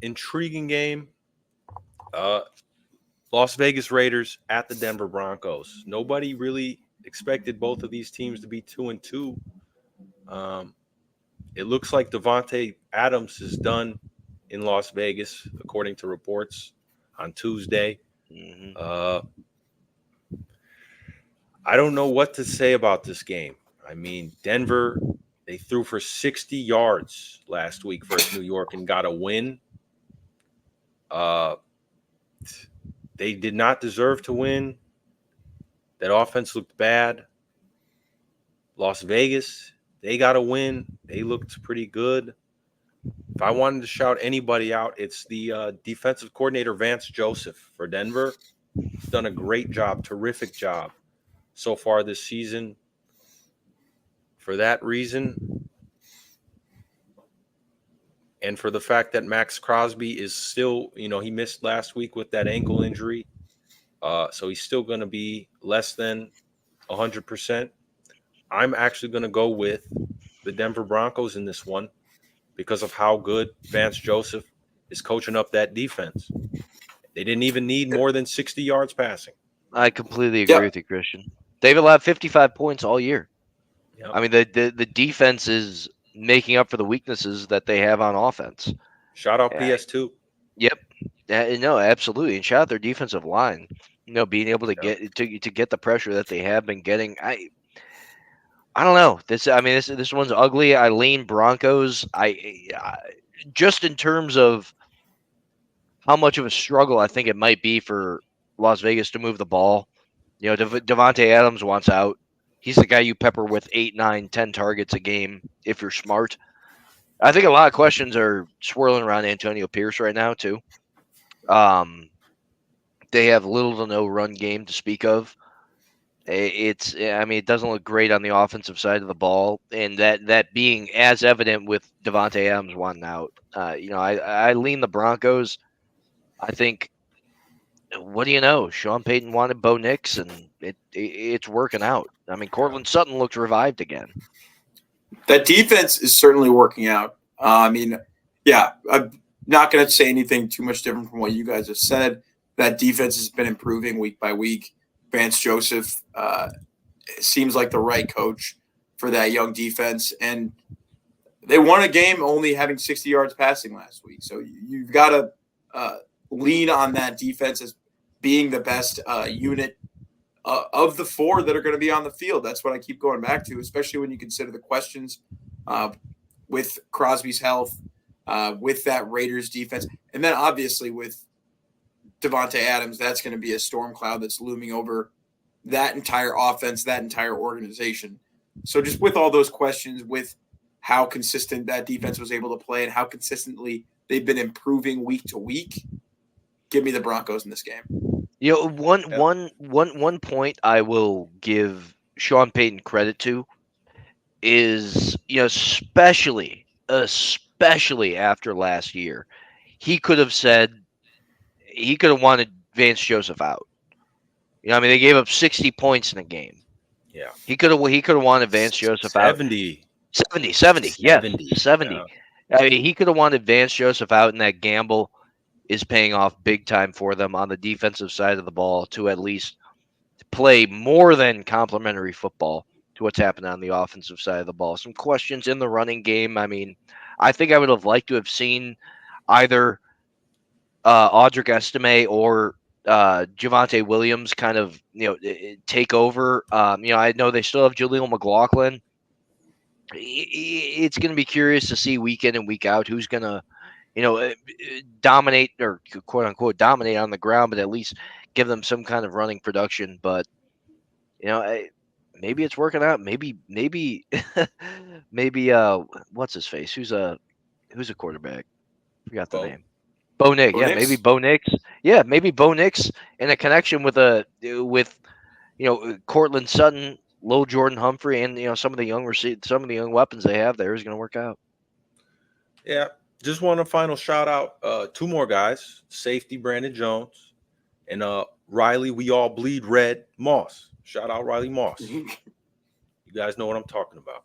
intriguing game. Las Vegas Raiders at the Denver Broncos. Nobody really expected both of these teams to be 2-2. Um, it looks like Devontae Adams is done in Las Vegas, according to reports on Tuesday. Mm-hmm. Uh, I don't know what to say about this game. I mean, Denver, they threw for 60 yards last week versus New York and got a win. Uh, they did not deserve to win. That offense looked bad. Las Vegas, they got a win. They looked pretty good. If I wanted to shout anybody out, it's the defensive coordinator, Vance Joseph, for Denver. He's done a great job, terrific job so far this season. For that reason, and for the fact that Max Crosby is still, he missed last week with that ankle injury. So he's still going to be less than 100%. I'm actually going to go with the Denver Broncos in this one because of how good Vance Joseph is coaching up that defense. They didn't even need more than 60 yards passing. I completely agree Yep. with you, Christian. They've allowed 55 points all year. Yep. I mean, the defense is making up for the weaknesses that they have on offense. Shout out Yeah, PS2. yep. No, absolutely. And shout out their defensive line. Being able to Yep. get the pressure that they have been getting. I don't know. This one's ugly. I lean Broncos. I just in terms of how much of a struggle I think it might be for Las Vegas to move the ball. Devontae Adams wants out. He's the guy you pepper with 8, 9, 10 targets a game if you're smart. I think a lot of questions are swirling around Antonio Pierce right now too. Um, they have little to no run game to speak of. It doesn't look great on the offensive side of the ball, and that being as evident with Devontae Adams wanting out. I lean the Broncos. I think. What do you know? Sean Payton wanted Bo Nix, and it's working out. I mean, Cortland Sutton looked revived again. That defense is certainly working out. Yeah, I'm not going to say anything too much different from what you guys have said. That defense has been improving week by week. Vance Joseph seems like the right coach for that young defense. And they won a game only having 60 yards passing last week. So you've got to lean on that defense as being the best unit of the four that are going to be on the field. That's what I keep going back to, especially when you consider the questions with Crosby's health, with that Raiders defense. And then obviously with Devontae Adams, that's going to be a storm cloud that's looming over that entire offense, that entire organization. So just with all those questions, with how consistent that defense was able to play and how consistently they've been improving week to week, give me the Broncos in this game. One point I will give Sean Payton credit to is, especially after last year, he could have wanted Vance Joseph out. They gave up 60 points in a game. Yeah. He could have wanted Vance Joseph out. 70. 70, yes, 70. 70. Yeah. He could have wanted Vance Joseph out, and that gamble is paying off big time for them on the defensive side of the ball to at least play more than complimentary football to what's happening on the offensive side of the ball. Some questions in the running game. I think I would have liked to have seen either Audric Estime or Javonte Williams kind of take over. I know they still have Jaleel McLaughlin. It's going to be curious to see week in and week out who's going to dominate or quote unquote dominate on the ground, but at least give them some kind of running production. But maybe it's working out. Maybe what's his face? Who's a quarterback? Forgot the name. Bo Nix. Bo Yeah, Nix? maybe Bo Nix. Yeah, maybe Bo Nix in a connection with Cortland Sutton, Lil Jordan Humphrey, and some of the young weapons they have there is going to work out. Yeah. Just want a final shout out. Two more guys. Safety Brandon Jones and Riley We All Bleed Red Moss. Shout out Riley Moss. You guys know what I'm talking about.